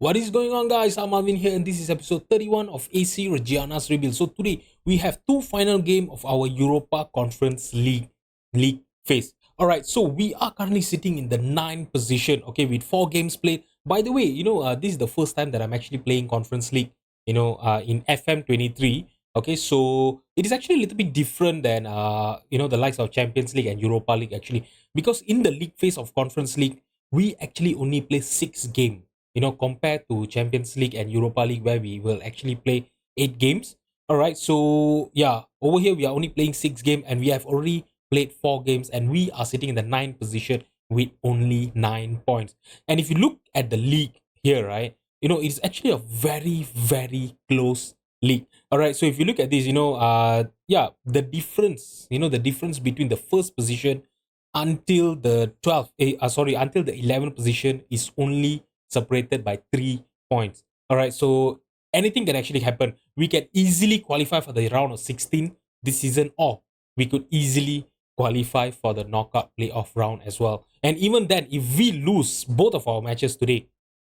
What is going on, guys? I'm Alvin here, and this is episode 31 of AC Reggiana's Rebuild. So today we have two final game of our Europa Conference League phase. All right, so we are currently sitting in the 9th position. Okay, with 4 games played. By the way, this is the first time that I'm actually playing Conference League. In FM23. Okay, so it is actually a little bit different than the likes of Champions League and Europa League actually, because in the league phase of Conference League we actually only play 6 games, compared to Champions League and Europa League where we will actually play 8 games. All right, so yeah, over here we are only playing 6 games and we have already played 4 games and we are sitting in the 9th position with only 9 points. And if you look at the league here, right, it's actually a very, very close league. All right, so if you look at this, the difference, the difference between the first position until the 12th, until the 11th position is only separated by 3 points. All right, so anything can actually happen. We can easily qualify for the round of 16 this season, or we could easily qualify for the knockout playoff round as well. And even then, if we lose both of our matches today,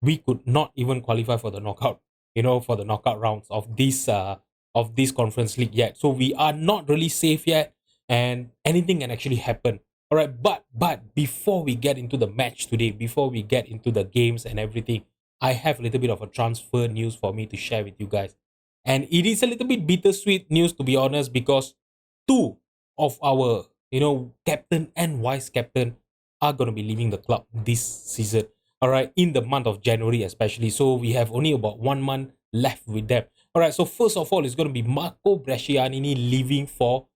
we could not even qualify for the knockout, for the knockout rounds of this conference league yet. So we are not really safe yet, and anything can actually happen. All right, but before we get into the match today, before we get into the games and everything, I have a little bit of a transfer news for me to share with you guys. And it is a little bit bittersweet news, to be honest, because two of our, captain and vice captain are going to be leaving the club this season. All right, in the month of January, especially. So we have only about 1 month left with them. All right, so first of all, it's going to be Marco Bresciani leaving for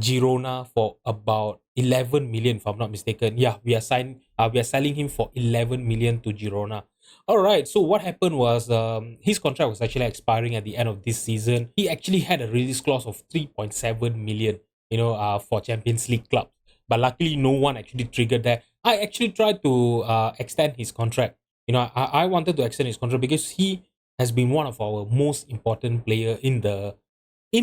Girona for about 11 million, if I'm not mistaken. Yeah, we are selling him for 11 million to Girona. All right. So what happened was his contract was actually expiring at the end of this season. He actually had a release clause of 3.7 million, for Champions League clubs. But luckily, no one actually triggered that. I actually tried to extend his contract. I wanted to extend his contract because he has been one of our most important player in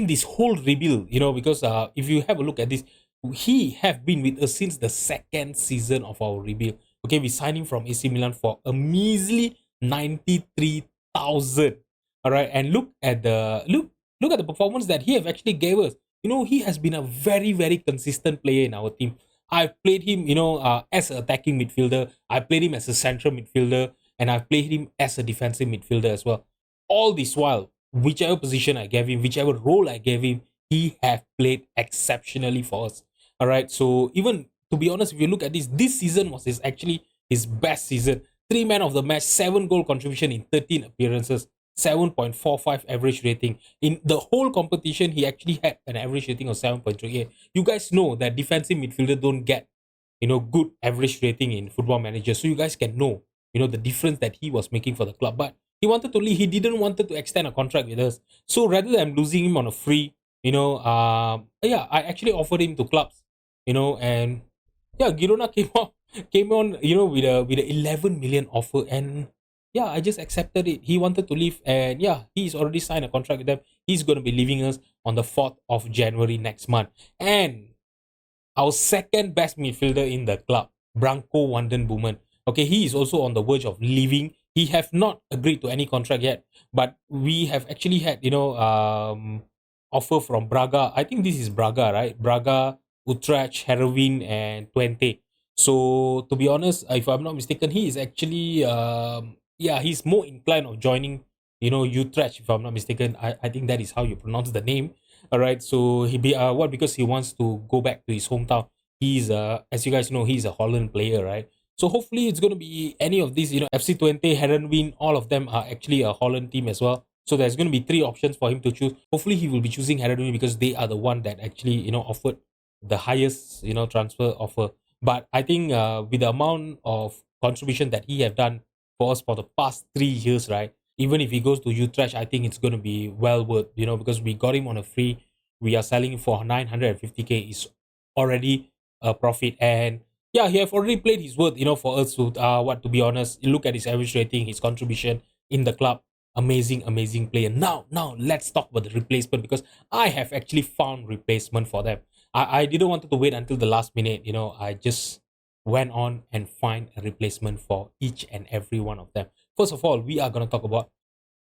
this whole rebuild, because if you have a look at this, he have been with us since the second season of our rebuild. Okay, we signed him from AC Milan for a measly 93,000. All right, and look at the performance that he have actually gave us. He has been a very, very consistent player in our team. I've played him, as an attacking midfielder. I played him as a central midfielder, and I've played him as a defensive midfielder as well. All this while, whichever position I gave him, whichever role I gave him, he have played exceptionally for us. All right. So even to be honest, if you look at this season was actually his best season. 3 man of the match, 7 goal contribution in 13 appearances, 7.45 average rating. In the whole competition, he actually had an average rating of 7.38. You guys know that defensive midfielder don't get, good average rating in Football Manager. So you guys can know, the difference that he was making for the club. But he wanted to leave. He didn't wanted to extend a contract with us. So rather than losing him on a free, I actually offered him to clubs, and yeah, Girona came on, with a 11 million offer, and yeah, I just accepted it. He wanted to leave, and yeah, he's already signed a contract with them. He's going to be leaving us on the 4th of January next month. And our second best midfielder in the club, Branko Vandenbomen. Okay, he is also on the verge of leaving. He have not agreed to any contract yet, but we have actually had, offer from Braga. I think this is Braga, right? Braga, Utrecht, Heroin, and Twente. So to be honest, if I'm not mistaken, he is actually, he's more inclined of joining, Utrecht. If I'm not mistaken, I think that is how you pronounce the name. All right, so because he wants to go back to his hometown. He's as you guys know, he's a Holland player, right? So hopefully it's going to be any of these, FC Twente, Herenveen, all of them are actually a Holland team as well. So there's going to be 3 options for him to choose. Hopefully he will be choosing Herenveen because they are the one that actually, offered the highest, transfer offer. But I think with the amount of contribution that he have done for us for the past 3 years, right? Even if he goes to Utrecht, I think it's going to be well worth, because we got him on a free. We are selling him for 950k. Is already a profit. And yeah, he have already played his worth, for us to, to be honest, look at his average rating, his contribution in the club. Amazing player. Now, let's talk about the replacement because I have actually found replacement for them. I didn't want to wait until the last minute, I just went on and find a replacement for each and every one of them. first of all, we are going to talk about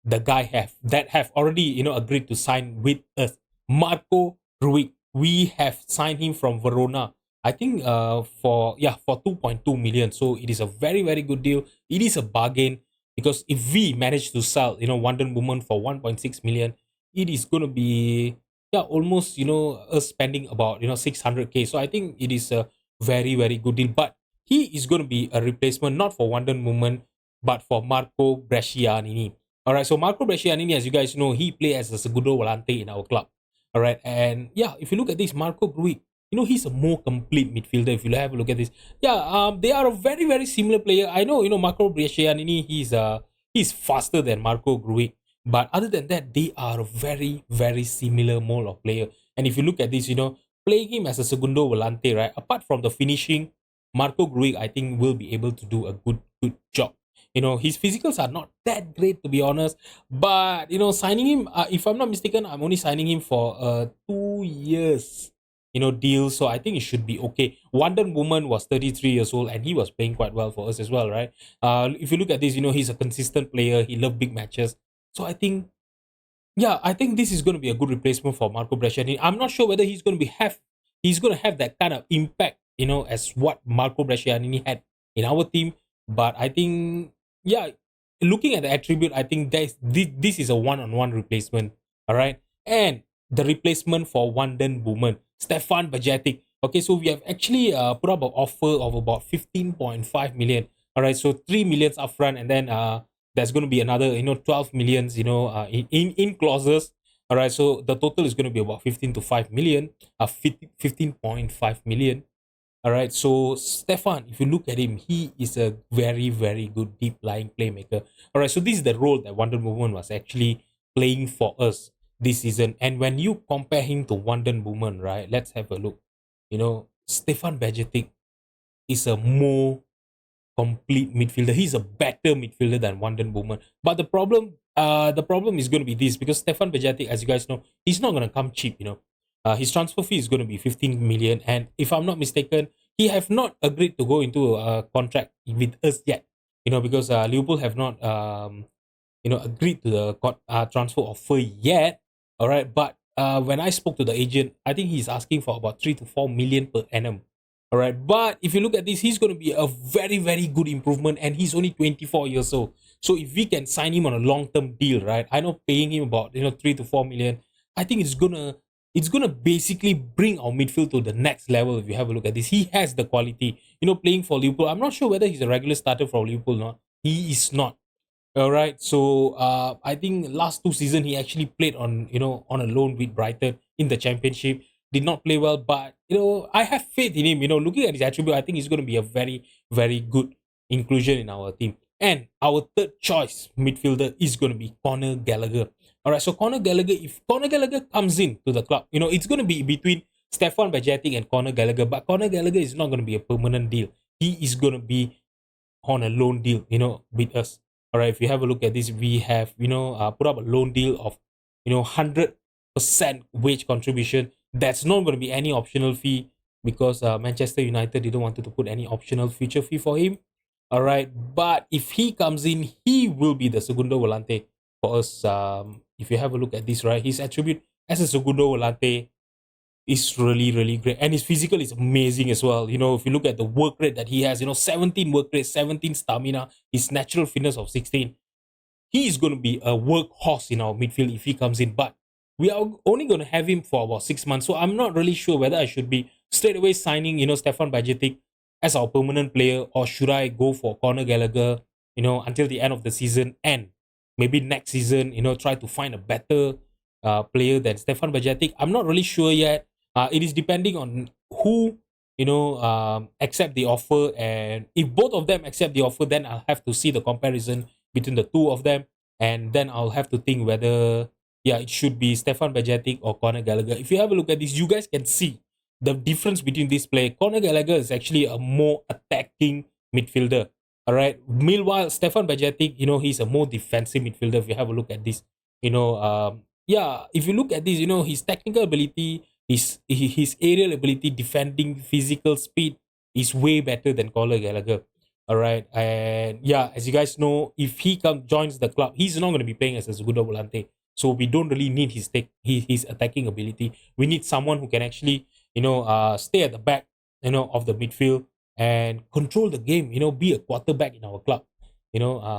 the guy have already agreed to sign with us, Marco Rui. We have signed him from Verona. I think for 2.2 million. So it is a very very good deal. It is a bargain because if we manage to sell Wonder Woman for 1.6 million, it is going to be almost us spending about 600k. So I think it is a very very good deal. But he is going to be a replacement not for Wonder Woman but for Marco Bresciani. All right, so Marco Bresciani, as you guys know, he plays as a segundo volante in our club. All right, and yeah, if you look at this, Marco Grujic, he's a more complete midfielder. If you have a look at this, they are a very very similar player. I know, Marco Bresciani, he's faster than Marco Grujic, but other than that, they are a very very similar mold of player. And if you look at this, playing him as a segundo volante, right? Apart from the finishing, Marco Grujic, I think, will be able to do a good job. His physicals are not that great, to be honest, but signing him, if I'm not mistaken, I'm only signing him for 2 years deal, so I think it should be okay. Wonder Woman was 33 years old and he was playing quite well for us as well, right? If you look at this, he's a consistent player, he loved big matches, so I think this is going to be a good replacement for Marco Bresciani. I'm not sure whether he's going to have that kind of impact, as what Marco Bresciani had in our team. But I think, yeah, looking at the attribute, I think this is a one-on-one replacement. All right, and the replacement for Wonder Woman, Stefan Bajetic. Okay, so we have actually put up an offer of about 15.5 million. All right, so 3 millions upfront, and then there's going to be another 12 millions in clauses. All right, so the total is going to be about 15 to 5 million, 15.5 million. All right, so Stefan, if you look at him, he is a very very good deep lying playmaker. All right, so this is the role that Wonder Woman was actually playing for us this season. And when you compare him to Wonder Woman, right, let's have a look. Stefan Bajetic is a more complete midfielder. He's a better midfielder than Wonder Woman. But the problem is going to be this, because Stefan Bajetic, as you guys know, he's not going to come cheap. His transfer fee is going to be 15 million, and if I'm not mistaken, he have not agreed to go into a contract with us yet. Because Liverpool have not agreed to the transfer offer yet. All right, but when I spoke to the agent, I think he's asking for about 3 to 4 million per annum. All right, but if you look at this, he's going to be a very very good improvement, and he's only 24 years old. So if we can sign him on a long term deal, right? I know paying him about 3 to 4 million. I think it's gonna basically bring our midfield to the next level. If you have a look at this, he has the quality. Playing for Liverpool, I'm not sure whether he's a regular starter for Liverpool or not. He is not. All right. So I think last 2 seasons he actually played on a loan with Brighton in the Championship. Did not play well, but I have faith in him. Looking at his attribute, I think he's going to be a very very good inclusion in our team. And our third choice midfielder is going to be Conor Gallagher. All right. So if Conor Gallagher comes in to the club, it's going to be between Stefan Bajetic and Conor Gallagher. But Conor Gallagher is not going to be a permanent deal. He is going to be on a loan deal, with us. All right, if you have a look at this, we have, put up a loan deal of, 100% wage contribution. That's not going to be any optional fee, because Manchester United didn't want to put any optional future fee for him. All right, but if he comes in, he will be the segundo volante for us. If you have a look at this, right, his attribute as a segundo volante is really, really great. And his physical is amazing as well. If you look at the work rate that he has, 17 work rate, 17 stamina, his natural fitness of 16. He is going to be a workhorse in our midfield if he comes in. But we are only going to have him for about 6 months. So I'm not really sure whether I should be straight away signing, Stefan Bajetic as our permanent player, or should I go for Conor Gallagher, until the end of the season, and maybe next season, try to find a better player than Stefan Bajetic. I'm not really sure yet. It is depending on who accept the offer, and if both of them accept the offer, then I'll have to see the comparison between the two of them, and then I'll have to think whether it should be Stefan Bajetic or Conor Gallagher. If you have a look at this, you guys can see the difference between this play. Conor Gallagher is actually a more attacking midfielder. All right. Meanwhile, Stefan Bajetic, he's a more defensive midfielder. If you have a look at this, if you look at this, his technical ability, his aerial ability, defending, physical speed is way better than Conor Gallagher. All right, and yeah, as you guys know, if he joins the club, he's not going to be playing as a segundo volante. So we don't really need his attacking ability. We need someone who can actually, stay at the back, of the midfield and control the game. Be a quarterback in our club.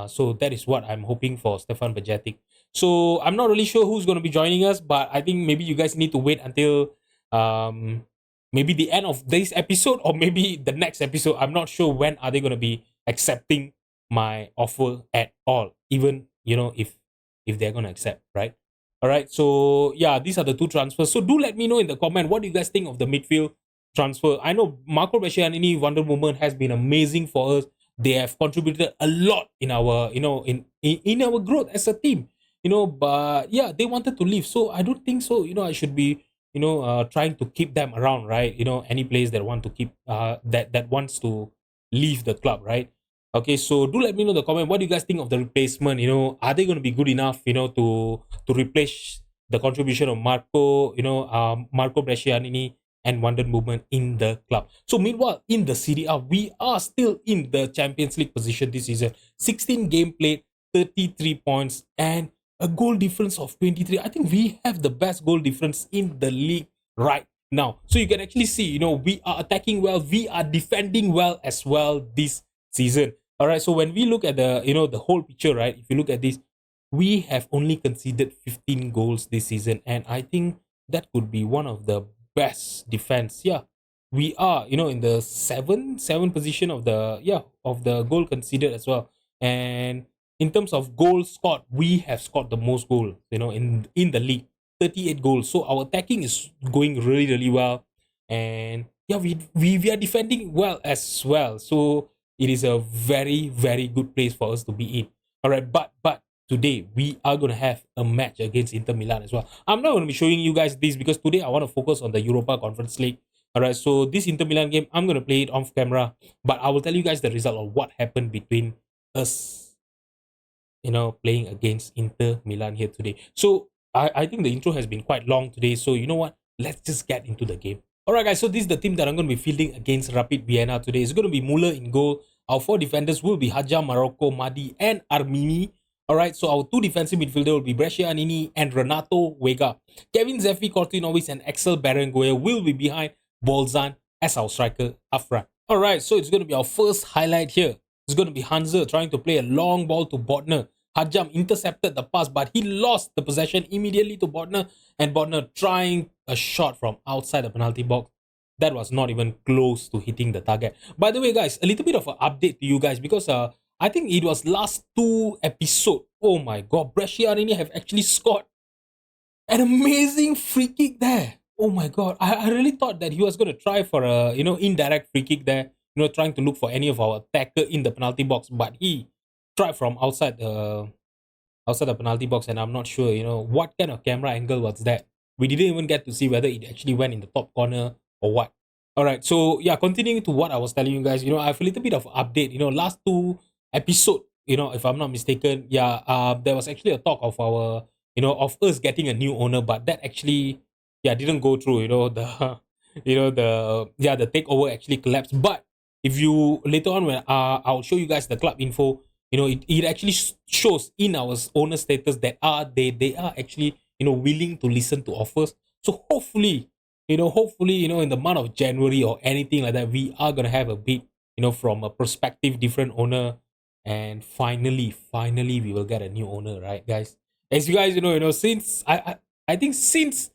So that is what I'm hoping for Stefan Bajetic. So I'm not really sure who's going to be joining us, but I think maybe you guys need to wait until um maybe the end of this episode or maybe the next episode. I'm not sure when are they going to be accepting my offer at all, even if they're going to accept, right? All right, so yeah, these are the two transfers. So do let me know in the comment, what do you guys think of the midfield transfer? I know Marco Brescianini Wonder Woman has been amazing for us. They have contributed a lot in our in our growth as a team, but yeah, they wanted to leave, so I don't think so I should be trying to keep them around, right? Any players that want to keep that wants to leave the club, right? Okay, so do let me know in the comment, what do you guys think of the replacement? Are they going to be good enough to replace the contribution of Marco Brescianini and Wonder Movement in the club? So meanwhile, in the Serie A, we are still in the Champions League position this season. 16 game played, 33 points, and a goal difference of 23. I think we have the best goal difference in the league right now. So you can actually see, we are attacking well, we are defending well as well this season. All right. So when we look at the whole picture, right? If you look at this, we have only conceded 15 goals this season, and I think that could be one of the best defense. Yeah, we are, in the seven position of the goal conceded as well. And in terms of goals scored, we have scored the most goal, in the league, 38 goals. So our attacking is going really, really well. And yeah, we are defending well as well. So it is a very, very good place for us to be in. All right, but today we are going to have a match against Inter Milan as well. I'm not going to be showing you guys this because today I want to focus on the Europa Conference League. All right, so this Inter Milan game, I'm going to play it off camera, but I will tell you guys the result of what happened between us, playing against Inter Milan here today. So I think the intro has been quite long today. So you know what? Let's just get into the game. Alright guys, so this is the team that I'm going to be fielding against Rapid Vienna today. It's going to be Muller in goal. Our four defenders will be Hadja, Morocco, Madi, and Armini. Alright, so our two defensive midfielder will be Brescianini and Renato Vega. Kevin Zeffi, Cortinovis, and Axel Berenguer will be behind Bolzan as our striker up front. Alright, so it's going to be our first highlight here. It's going to be Hansa trying to play a long ball to Bodner. Hadjam intercepted the pass, but he lost the possession immediately to Bodner, and Bodner trying a shot from outside the penalty box. That was not even close to hitting the target. By the way, guys, a little bit of an update to you guys, because I think it was last two episodes. Oh my god, Brescianini have actually scored an amazing free kick there. Oh my god, I really thought that he was going to try for a indirect free kick there, trying to look for any of our attacker in the penalty box, but he tried from outside the penalty box, and I'm not sure what kind of camera angle was that. We didn't even get to see whether it actually went in the top corner or what. All right, so yeah, continuing to what I was telling you guys, I have a little bit of update. Last two episode, if I'm not mistaken, yeah, there was actually a talk of our of us getting a new owner, but that actually didn't go through. The the takeover actually collapsed. But if you later on, when I'll show you guys the club info, it actually shows in our owner status that they are actually willing to listen to offers. So hopefully in the month of January or anything like that, we are gonna have a bid from a prospective different owner, and finally we will get a new owner, right guys? As you guys since I think since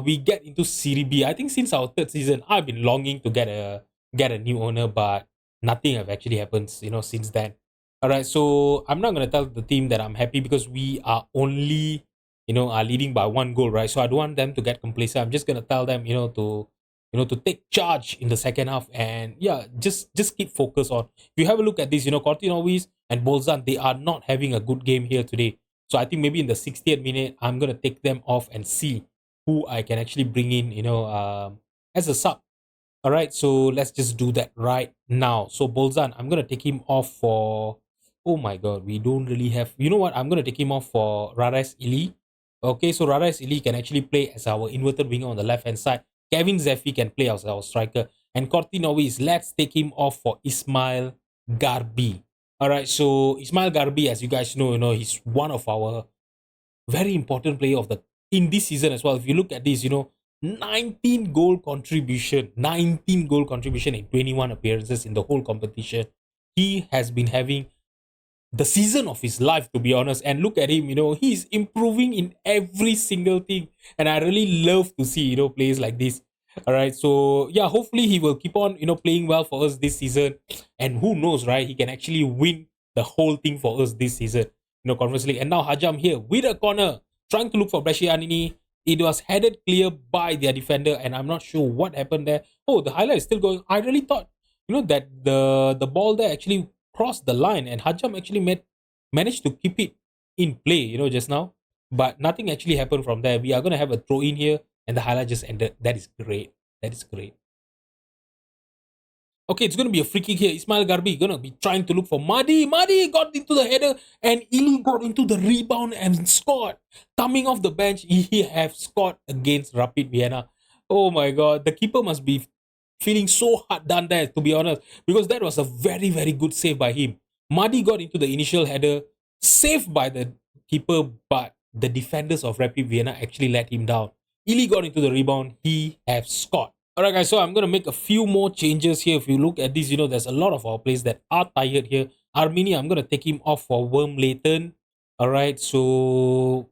we get into Serie B, I think since our third season, I've been longing to get a new owner, but nothing have actually happened since then. All right, so I'm not gonna tell the team that I'm happy because we are only, are leading by one goal, right? So I don't want them to get complacent. I'm just gonna tell them, to take charge in the second half, and yeah, just keep focus on. If you have a look at this, Cortinovis and Bolzan, they are not having a good game here today. So I think maybe in the 60th minute, I'm gonna take them off and see who I can actually bring in, as a sub. All right, so let's just do that right now. So Bolzan, I'm gonna take him off for. Oh my god, we don't really have. You know what? I'm gonna take him off for Rares Ili. Okay, so Rares Ili can actually play as our inverted winger on the left hand side. Kevin Zeffi can play as our striker, and Cortinovis, let's take him off for Ismail Garbi. All right, so Ismail Garbi, as you guys know, he's one of our very important player of the in this season as well. If you look at this, 19 goal contribution in 21 appearances in the whole competition. He has been having the season of his life, to be honest. And look at him, he's improving in every single thing. And I really love to see, players like this. All right. So yeah, hopefully he will keep on, playing well for us this season. And who knows, right? He can actually win the whole thing for us this season, Conference League. And now Hajam here with a corner, trying to look for Brescianini. It was headed clear by their defender, and I'm not sure what happened there. Oh, the highlight is still going. I really thought, that the ball there actually crossed the line, and Hajam actually managed to keep it in play, just now. But nothing actually happened from there. We are going to have a throw in here, and the highlight just ended. That is great. That is great. Okay, it's going to be a free kick here. Ismail Garbi going to be trying to look for Madi. Madi got into the header, and Ili got into the rebound and scored. Coming off the bench, he have scored against Rapid Vienna. Oh my god, the keeper must be feeling so hard done there, to be honest, because that was a very, very good save by him. Madi got into the initial header, saved by the keeper, but the defenders of Rapid Vienna actually let him down. Ili got into the rebound. He have scored. Alright guys, so I'm going to make a few more changes here. If you look at this, there's a lot of our players that are tired here. Armini, I'm going to take him off for Wormleighton. Alright, so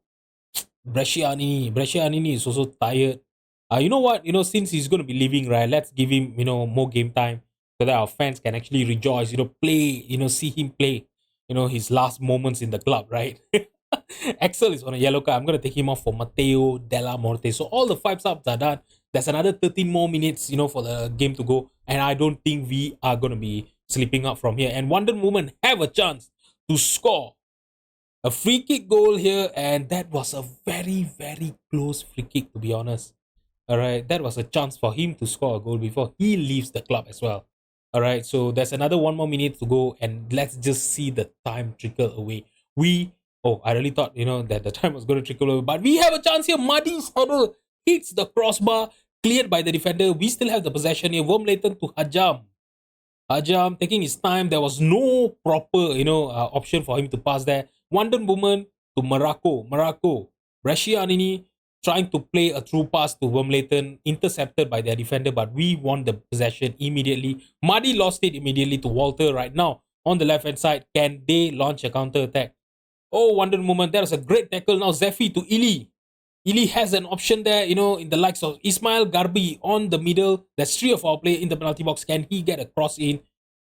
Brescianini is also tired. You know what? Since he's going to be leaving, right, let's give him, more game time so that our fans can actually rejoice, play, see him play, his last moments in the club, right? Axel is on a yellow card. I'm going to take him off for Matteo Della Morte. So all the 5 subs are done. There's another 13 more minutes, for the game to go. And I don't think we are going to be slipping up from here. And Wonder Woman have a chance to score a free kick goal here. And that was a very, very close free kick, to be honest. All right. That was a chance for him to score a goal before he leaves the club as well. All right. So there's another 1 more minute to go. And let's just see the time trickle away. I really thought, that the time was going to trickle away. But we have a chance here. Madi's header hits the crossbar, cleared by the defender. We still have the possession here. Wormleighton to Hajam. Hajam taking his time. There was no proper, option for him to pass there. Wonder Woman to Morocco. Brescianini trying to play a through pass to Wormleighton, intercepted by their defender, but we won the possession immediately. Madi lost it immediately to Walter right now. On the left-hand side, can they launch a counter-attack? Oh, Wonder Woman, that was a great tackle. Now Zephy to Ili. Ili has an option there, in the likes of Ismail Garbi on the middle. There's 3 of our players in the penalty box. Can he get a cross in?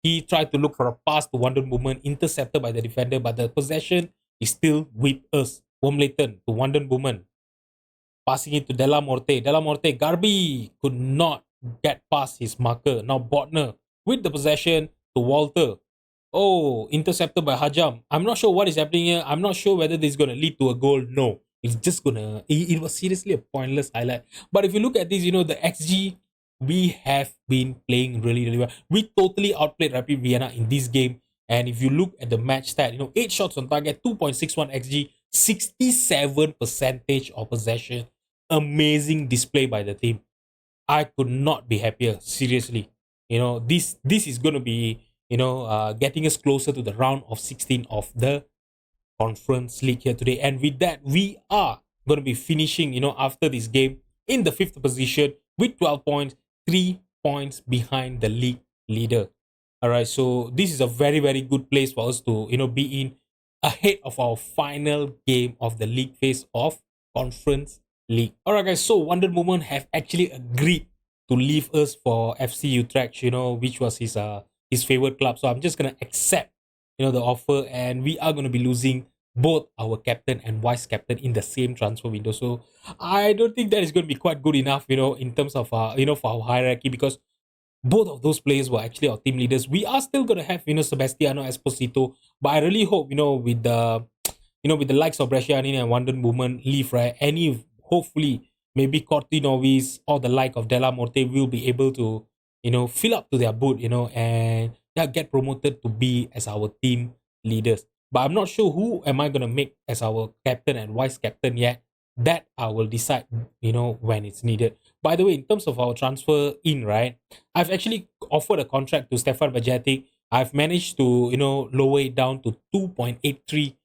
He tried to look for a pass to Wonder Woman, intercepted by the defender, but the possession is still with us. Wormleighton to Wonder Woman. Passing it to Della Morte. Garbi could not get past his marker. Now Botner with the possession to Walter. Oh, intercepted by Hajam. I'm not sure what is happening here. I'm not sure whether this is going to lead to a goal. No, it's just going to... It was seriously a pointless highlight. But if you look at this, the XG, we have been playing really, really well. We totally outplayed Rapid Vienna in this game. And if you look at the match stat, 8 shots on target, 2.61 XG, 67% of possession. Amazing display by the team. I could not be happier, seriously. This is going to be... getting us closer to the round of 16 of the Conference League here today. And with that, we are going to be finishing, after this game in the 5th position with 12 points, 3 points behind the league leader. All right, so this is a very, very good place for us to, be in ahead of our final game of the league phase of Conference League. All right, guys, so Wonder Woman have actually agreed to leave us for FC Utrecht, which was his favorite club. So I'm just going to accept, the offer, and we are going to be losing both our captain and vice captain in the same transfer window. So I don't think that is going to be quite good enough, in terms of, for our hierarchy, because both of those players were actually our team leaders. We are still going to have, Sebastiano Esposito, but I really hope, with the, with the likes of Brescianini and Wonder Woman leave, right? Hopefully, maybe Cortinovis or the like of Della Morte will be able to, fill up to their boot, and get promoted to be as our team leaders. But I'm not sure who am I going to make as our captain and vice captain yet. That I will decide, when it's needed. By the way, in terms of our transfer in, right, I've actually offered a contract to Stefan Bajetic. I've managed to, lower it down to 2.83,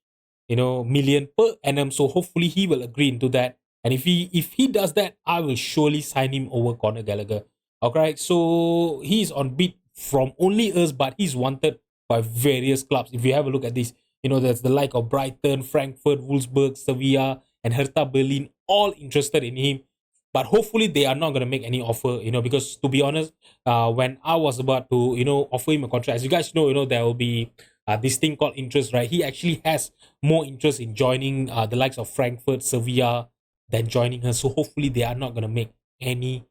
million per annum. So hopefully he will agree into that. And if he does that, I will surely sign him over Conor Gallagher. Okay, so he's on bid from only us, but he's wanted by various clubs. If you have a look at this, there's the like of Brighton, Frankfurt, Wolfsburg, Sevilla, and Hertha Berlin, all interested in him. But hopefully they are not going to make any offer, because to be honest, when I was about to, offer him a contract, as you guys know, there will be this thing called interest, right? He actually has more interest in joining the likes of Frankfurt, Sevilla, than joining us. So hopefully they are not going to make any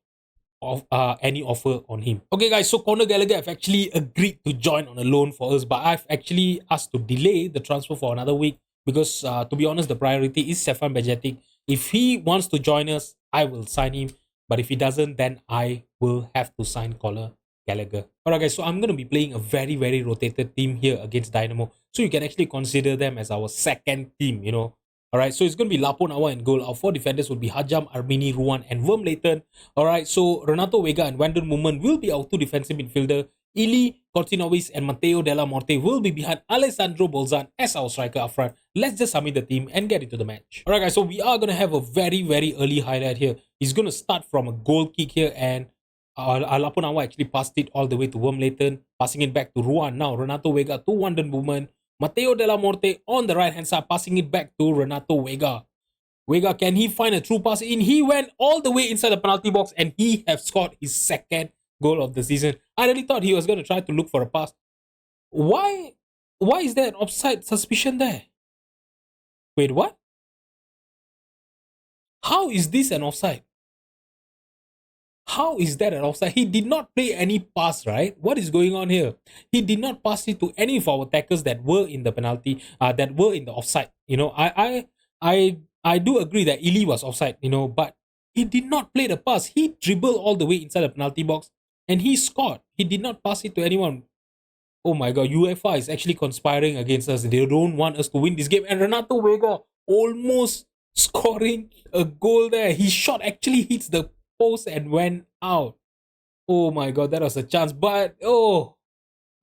offer on him. Okay, guys, so Conor Gallagher have actually agreed to join on a loan for us, but I've actually asked to delay the transfer for another week because, to be honest, the priority is Stefan Bejetic. If he wants to join us, I will sign him. But if he doesn't, then I will have to sign Conor Gallagher. Alright, guys, so I'm going to be playing a very, very rotated team here against Dynamo. So you can actually consider them as our second team. Alright, so it's going to be Lapo Nawa in goal. Our four defenders will be Hajam, Armini, Ruan, and Vermeulen. Alright, so Renato Vega and Wandon Movement will be our two defensive midfielder. Ili, Cortinovis, and Matteo Della Morte will be behind Alessandro Bolzan as our striker up front. Let's just submit the team and get into the match. Alright, guys, so we are going to have a very, very early highlight here. He's going to start from a goal kick here, and Lapo Nawa actually passed it all the way to Vermeulen, passing it back to Ruan. Now Renato Vega to Wandon Movement. Matteo Della Morte on the right hand side, passing it back to Renato Vega. Vega, can he find a true pass in? He went all the way inside the penalty box and he have scored his second goal of the season. I really thought he was going to try to look for a pass. Why is there an offside suspicion there? Wait, what? How is this an offside? How is that an offside? He did not play any pass, right? What is going on here? He did not pass it to any of our attackers that were in the penalty, that were in the offside. I do agree that Ili was offside, but he did not play the pass. He dribbled all the way inside the penalty box and he scored. He did not pass it to anyone. Oh my god, UEFA is actually conspiring against us. They don't want us to win this game. And Renato Vega almost scoring a goal there. His shot actually hits the post and went out. Oh my god, that was a chance. But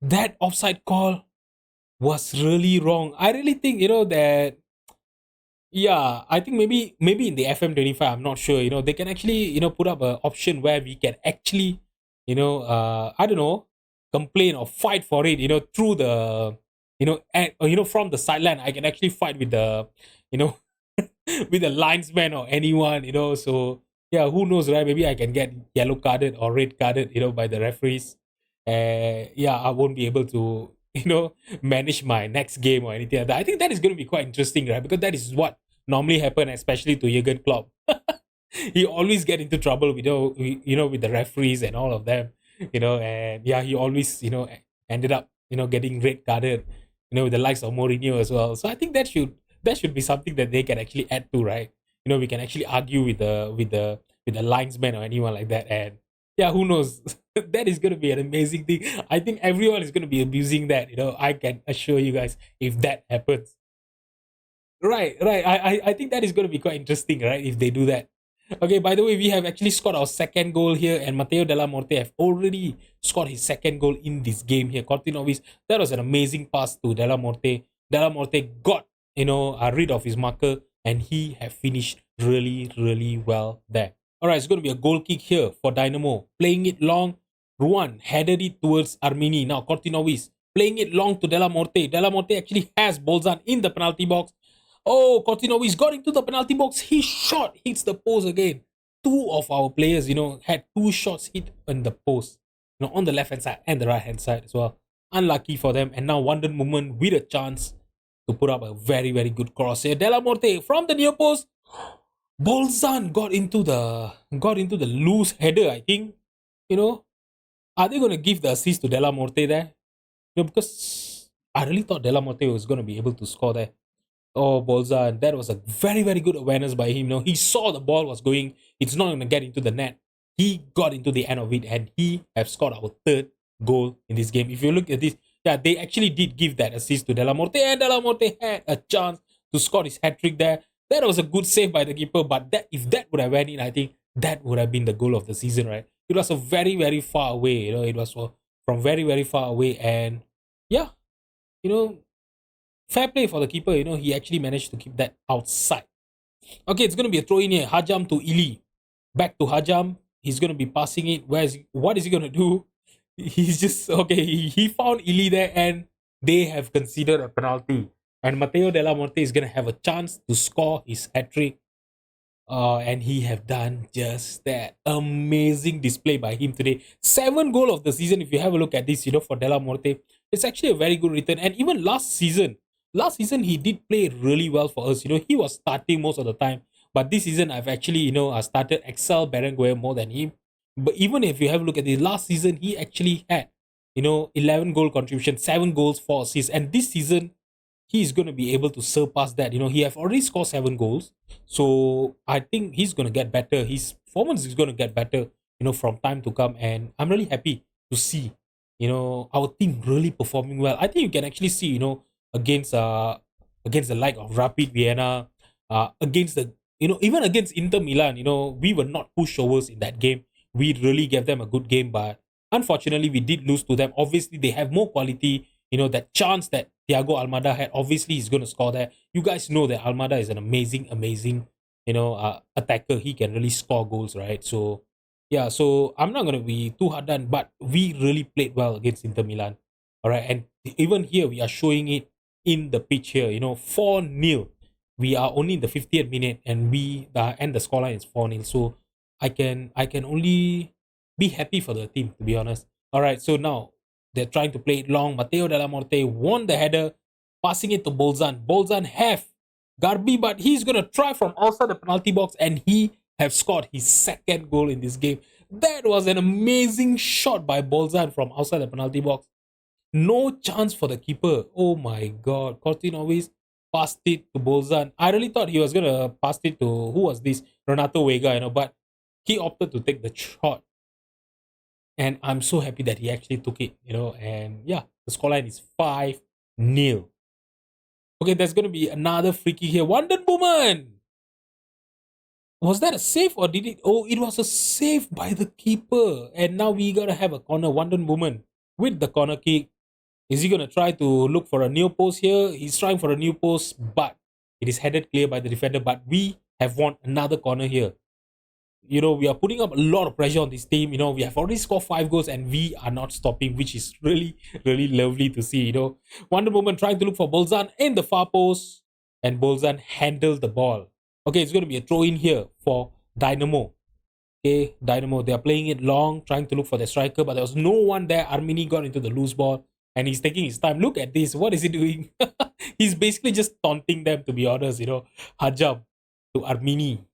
that offside call was really wrong. I really think, that I think maybe in the FM25, I'm not sure, they can actually, put up an option where we can actually, I don't know, complain or fight for it, through the, from the sideline. I can actually fight with the, with the linesman or anyone, so yeah, who knows, right? Maybe I can get yellow carded or red carded, by the referees. I won't be able to, manage my next game or anything like that. I think that is going to be quite interesting, right? Because that is what normally happen, especially to Jurgen Klopp. He always get into trouble with, with the referees and all of them, and he always, ended up, getting red carded, with the likes of Mourinho as well. So I think that should be something that they can actually add to, right? We can actually argue with the linesman or anyone like that, and who knows? That is going to be an amazing thing. I think everyone is going to be abusing that. I can assure you guys if that happens. Right. I think that is going to be quite interesting, right? If they do that. Okay, by the way, we have actually scored our second goal here, and Matteo Della Morte have already scored his second goal in this game here. Cortinovis, that was an amazing pass to Della Morte. Della Morte got, rid of his marker, and he have finished really, really well there. Alright, it's going to be a goal kick here for Dynamo. Playing it long, Ruan headed it towards Armini. Now Cortinovis playing it long to Della Morte. Della Morte actually has Bolzan in the penalty box. Oh, Cortinovis got into the penalty box. His shot hits the post again. Two of our players, had two shots hit on the post, on the left hand side and the right hand side as well. Unlucky for them. And now Wandon Movement with a chance to put up a very, very good cross here. Della Morte from the near post. Bolzan got into the loose header, I think. Are they going to give the assist to Della Morte there? Because I really thought Della Morte was going to be able to score there. Oh, Bolzan, that was a very, very good awareness by him. He saw the ball was going. It's not going to get into the net. He got into the end of it, and he have scored our third goal in this game. If you look at this, they actually did give that assist to Della Morte, and Della Morte had a chance to score his hat-trick there. That was a good save by the keeper, but if that would have went in, I think that would have been the goal of the season, right? It was a very, very far away, it was from very, very far away, and yeah, you know, fair play for the keeper. He actually managed to keep that outside. Okay, it's going to be a throw in here. Hajam to Ili. Back to Hajam. He's going to be passing it. What is he going to do? He's just, okay, he found Ili there and they have conceded a penalty. And Matteo Della Morte is going to have a chance to score his hat trick. And he have done just that. Amazing display by him today. 7 goal of the season. If you have a look at this, for Della Morte, it's actually a very good return. And even last season he did play really well for us. He was starting most of the time. But this season I've actually, started Excel Berenguer more than him. But even if you have a look at the last season, he actually had, 11 goal contribution, 7 goals, 4 assists. And this season, he is going to be able to surpass that. He have already scored 7 goals, so I think he's going to get better. His performance is going to get better, from time to come. And I'm really happy to see, our team really performing well. I think you can actually see, against against the like of Rapid Vienna, against the even against Inter Milan, we were not pushovers in that game. We really gave them a good game, but unfortunately we did lose to them. Obviously they have more quality. That chance that Thiago Almada had, obviously he's going to score that. You guys know that Almada is an amazing, attacker. He can really score goals, right? So, yeah, so I'm not going to be too hard done, but we really played well against Inter Milan. All right, and even here, we are showing it in the pitch here, 4-0. We are only in the 50th minute, and the scoreline is 4-0. So I can only be happy for the team, to be honest. All right, so now they're trying to play it long. Matteo Della Morte won the header, passing it to Bolzan. Bolzan have Garbi, but he's gonna try from outside the penalty box, and he have scored his second goal in this game. That was an amazing shot by Bolzan from outside the penalty box. No chance for the keeper. Oh my god. Cortin always passed it to Bolzan. I really thought he was gonna pass it to, who was this? Renato Vega, but he opted to take the shot. And I'm so happy that he actually took it, and yeah, the scoreline is 5-0. Okay, there's going to be another free kick here. Wanden Woman! Was that a save or did it? Oh, it was a save by the keeper. And now we got to have a corner. Wanden Woman with the corner kick. Is he going to try to look for a new post here? He's trying for a new post, but it is headed clear by the defender. But we have won another corner here. We are putting up a lot of pressure on this team. We have already scored 5 goals and we are not stopping, which is really, really lovely to see. Wonder Woman trying to look for Bolzan in the far post, and Bolzan handled the ball. Okay, it's going to be a throw in here for Dynamo. Okay, Dynamo, they are playing it long, trying to look for the striker, but there was no one there. Armini got into the loose ball and he's taking his time. Look at this. What is he doing? He's basically just taunting them, to be honest. Hajam to Armini.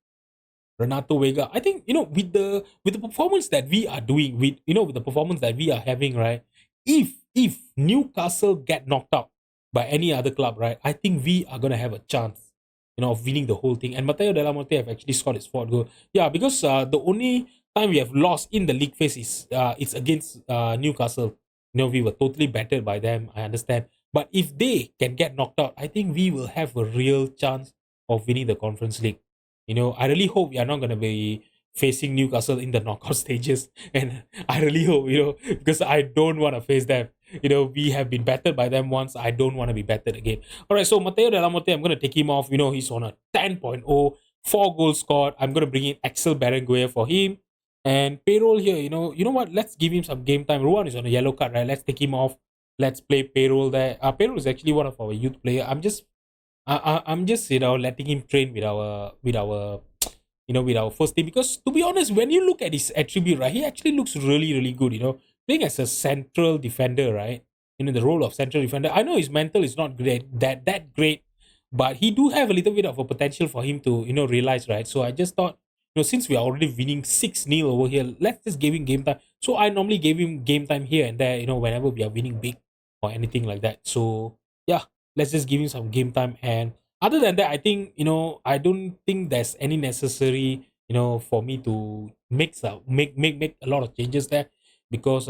Renato Vega. I think with the performance that we are doing, with the performance that we are having, right? If Newcastle get knocked out by any other club, right? I think we are gonna have a chance, of winning the whole thing. And Matteo Della Morte have actually scored his fourth goal. Yeah, because the only time we have lost in the league phase is it's against Newcastle. We were totally battered by them. I understand, but if they can get knocked out, I think we will have a real chance of winning the Conference League. I really hope we are not going to be facing Newcastle in the knockout stages. And I really hope, because I don't want to face them. We have been battered by them once. I don't want to be battered again. All right, so Matteo Della Morte, I'm going to take him off. He's on a 10.0, 4 goals scored. I'm going to bring in Axel Berenguer for him. And payroll here, you know what? Let's give him some game time. Ruan is on a yellow card, right? Let's take him off. Let's play payroll there. Payroll is actually one of our youth player. I'm just letting him train with our with our first team, because to be honest, when you look at his attribute, right, he actually looks really, really good. Playing as a central defender, right, the role of central defender. I know his mental is not great, that great, but he do have a little bit of a potential for him to realize, right. So I just thought, since we are already winning 6-0 over here, let's just give him game time. So I normally gave him game time here and there, whenever we are winning big or anything like that. So yeah, let's just give him some game time. And other than that, I think, I don't think there's any necessary, for me to make a lot of changes there, because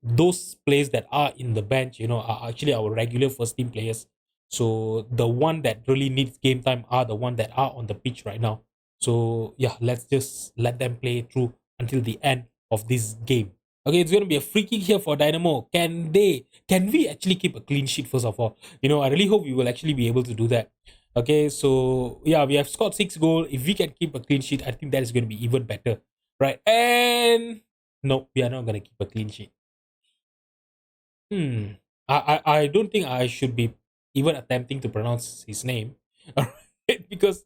those players that are in the bench, are actually our regular first team players. So the one that really needs game time are the one that are on the pitch right now. So yeah, let's just let them play through until the end of this game. Okay, it's going to be a free kick here for Dynamo. Can we actually keep a clean sheet first of all? I really hope we will actually be able to do that. Okay, so yeah, we have scored 6 goals. If we can keep a clean sheet, I think that is going to be even better. Right, and no, we are not going to keep a clean sheet. Hmm. I don't think I should be even attempting to pronounce his name. Alright, because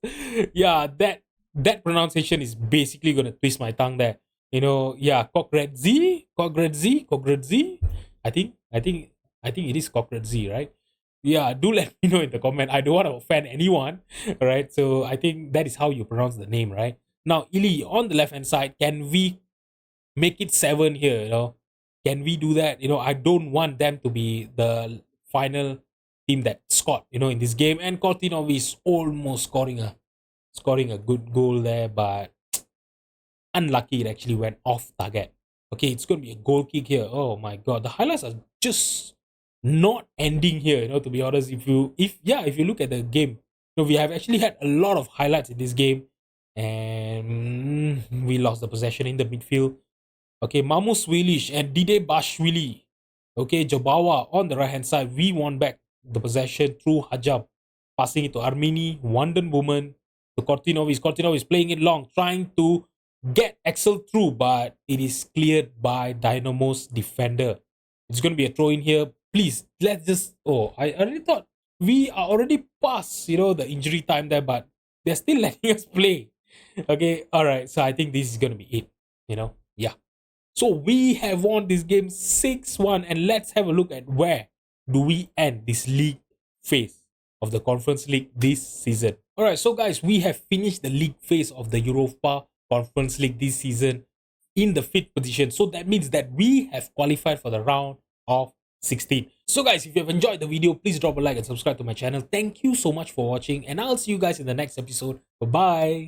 yeah, that pronunciation is basically gonna twist my tongue there. Yeah, Cockredzi. I think I think I think it is Cockredzi, right? Yeah, do let me know in the comment. I don't want to offend anyone. Alright, so I think that is how you pronounce the name, right? Now, Ili, on the left hand side, can we make it 7 here? Can we do that? I don't want them to be the final team that scored in this game. And Coutinho is almost scoring a good goal there, but unlucky it actually went off target. Okay, it's going to be a goal kick here. Oh my god, the highlights are just not ending here. To be honest, if you look at the game, we have actually had a lot of highlights in this game, and we lost the possession in the midfield. Okay, Mamus Wilish and Dide Bashwili. Okay, Jabawa on the right hand side. We won back the possession through Hajab. Passing it to Armini, Wanden Woman, to Kortinovis. Kortinov is playing it long, trying to get Axel through, but it is cleared by Dynamo's defender. It's going to be a throw in here. Please, let's just. Oh, I already thought we are already past, the injury time there, but they're still letting us play. Okay, all right. So I think this is going to be it. Yeah. So we have won this game 6-1, and let's have a look at where do we end this league phase of the Conference League this season. Alright, so guys, we have finished the league phase of the Europa Conference League this season in the 5th position. So that means that we have qualified for the round of 16. So guys, if you have enjoyed the video, please drop a like and subscribe to my channel. Thank you so much for watching, and I'll see you guys in the next episode. Bye-bye.